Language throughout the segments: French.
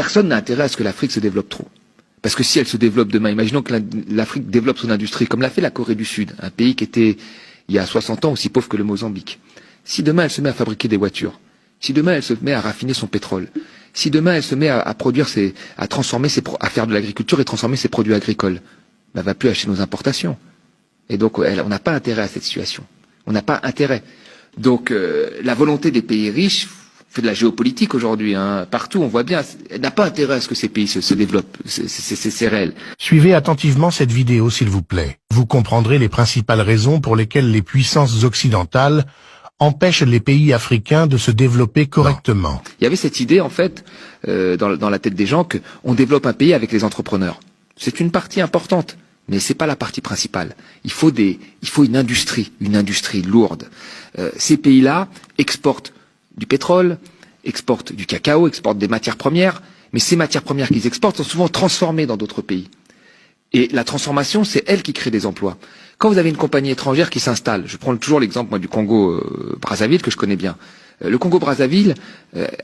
personne n'a intérêt à ce que l'Afrique se développe trop. Parce que si elle se développe demain, imaginons que l'Afrique développe son industrie, comme l'a fait la Corée du Sud, un pays qui était, il y a 60 ans, aussi pauvre que le Mozambique. Si demain elle se met à fabriquer des voitures, si demain elle se met à raffiner son pétrole, si demain elle se met à produire à transformer à faire de l'agriculture et transformer ses produits agricoles, elle va plus acheter nos importations. Et donc, on n'a pas intérêt à cette situation. On n'a pas intérêt. Donc, la volonté des pays riches fait de la géopolitique aujourd'hui, hein. Partout, on voit bien, elle n'a pas intérêt à ce que ces pays se développent. C'est réel. Suivez attentivement cette vidéo, s'il vous plaît. Vous comprendrez les principales raisons pour lesquelles les puissances occidentales empêchent les pays africains de se développer correctement. Non. Il y avait cette idée, en fait, dans la tête des gens, qu'on développe un pays avec les entrepreneurs. C'est une partie importante, mais c'est pas la partie principale. Il faut une industrie lourde. Ces pays-là exportent du pétrole, exportent du cacao, exportent des matières premières, mais ces matières premières qu'ils exportent sont souvent transformées dans d'autres pays. Et la transformation, c'est elle qui crée des emplois. Quand vous avez une compagnie étrangère qui s'installe, je prends toujours l'exemple moi du Congo Brazzaville que je connais bien. Le Congo Brazzaville,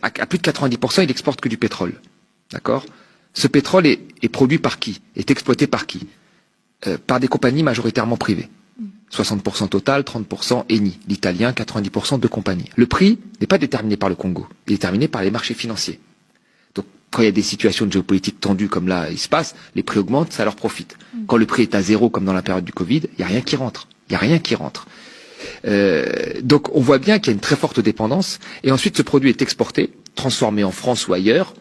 à plus de 90%, il exporte que du pétrole. D'accord ? Ce pétrole est produit par qui ? Est exploité par qui ? Par des compagnies majoritairement privées. 60% Total, 30% Eni, l'italien, 90% de compagnies. Le prix n'est pas déterminé par le Congo, il est déterminé par les marchés financiers. Donc quand il y a des situations de géopolitique tendues comme là il se passe, les prix augmentent, ça leur profite. Quand le prix est à zéro comme dans la période du Covid, il n'y a rien qui rentre. Donc on voit bien qu'il y a une très forte dépendance et ensuite ce produit est exporté, transformé en France ou ailleurs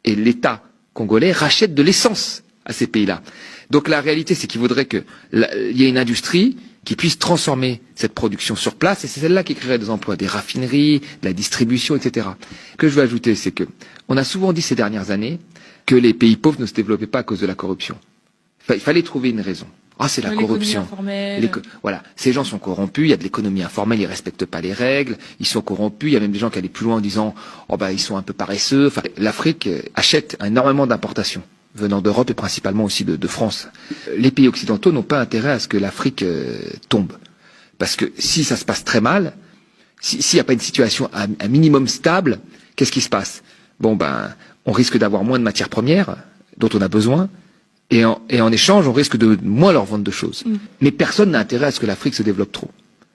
et l'État congolais rachète de l'essence à ces pays-là. Donc la réalité, c'est qu'il faudrait qu'il y ait une industrie qui puisse transformer cette production sur place, et c'est celle-là qui créerait des emplois, des raffineries, de la distribution, etc. Ce que je veux ajouter, c'est que on a souvent dit ces dernières années que les pays pauvres ne se développaient pas à cause de la corruption. Il fallait trouver une raison. Ah, c'est la corruption. Voilà, ces gens sont corrompus, il y a de l'économie informelle, ils respectent pas les règles, ils sont corrompus, il y a même des gens qui allaient plus loin en disant oh bah ils sont un peu paresseux. Enfin, l'Afrique achète énormément d'importations venant d'Europe et principalement aussi de France. Les pays occidentaux n'ont pas intérêt à ce que l'Afrique tombe. Parce que si ça se passe très mal, s'il n'y a pas une situation à minimum stable, qu'est-ce qui se passe ? Bon ben, on risque d'avoir moins de matières premières dont on a besoin, et en échange, on risque de moins leur vendre de choses. Mais personne n'a intérêt à ce que l'Afrique se développe trop.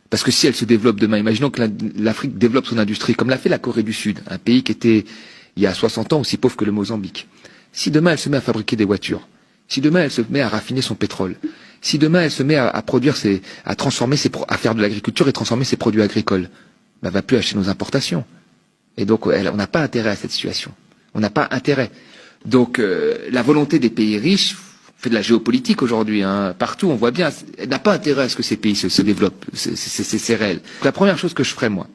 Parce que si elle se développe demain, imaginons que l'Afrique développe son industrie, comme l'a fait la Corée du Sud, un pays qui était, il y a 60 ans, aussi pauvre que le Mozambique. Si demain elle se met à fabriquer des voitures, si demain elle se met à raffiner son pétrole, si demain elle se met à produire à transformer à faire de l'agriculture et transformer ses produits agricoles, elle va plus acheter nos importations. Et donc on n'a pas intérêt à cette situation. On n'a pas intérêt. Donc la volonté des pays riches fait de la géopolitique aujourd'hui, hein. Partout, on voit bien, elle n'a pas intérêt à ce que ces pays se développent. C'est réel. La première chose que je ferais moi,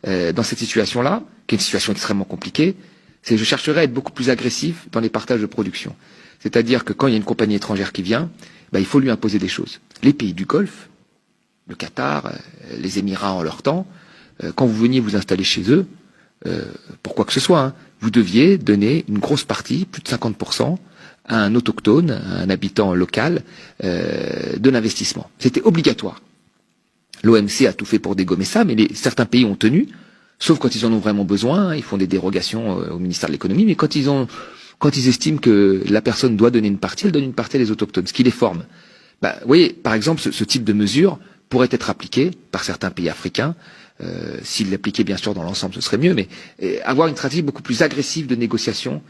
dans cette situation-là, qui est une situation extrêmement compliquée, c'est que je chercherai à être beaucoup plus agressif dans les partages de production. C'est-à-dire que quand il y a une compagnie étrangère qui vient, il faut lui imposer des choses. Les pays du Golfe, le Qatar, les Émirats en leur temps, quand vous veniez vous installer chez eux, pour quoi que ce soit, hein, vous deviez donner une grosse partie, plus de 50%, à un autochtone, à un habitant local, de l'investissement. C'était obligatoire. L'OMC a tout fait pour dégommer ça, mais certains pays ont tenu, sauf quand ils en ont vraiment besoin, ils font des dérogations au ministère de l'économie, mais quand ils estiment que la personne doit donner une partie, elle donne une partie à les autochtones, ce qui les forme. Vous voyez, par exemple, ce type de mesure pourrait être appliqué par certains pays africains. S'ils l'appliquaient bien sûr dans l'ensemble, ce serait mieux, mais avoir une stratégie beaucoup plus agressive de négociation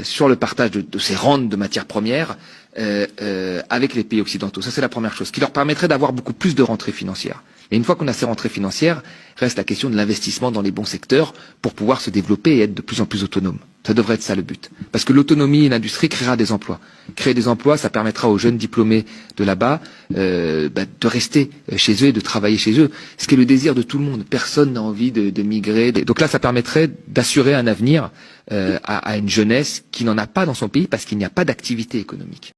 sur le partage de ces rentes de matières premières avec les pays occidentaux. Ça, c'est la première chose, qui leur permettrait d'avoir beaucoup plus de rentrées financières. Et une fois qu'on a ces rentrées financières, reste la question de l'investissement dans les bons secteurs pour pouvoir se développer et être de plus en plus autonome. Ça devrait être ça le but. Parce que l'autonomie et l'industrie créera des emplois. Créer des emplois, ça permettra aux jeunes diplômés de là-bas de rester chez eux et de travailler chez eux. Ce qui est le désir de tout le monde. Personne n'a envie de migrer. Donc là, ça permettrait d'assurer un avenir à une jeunesse qui n'en a pas dans son pays parce qu'il n'y a pas d'activité économique.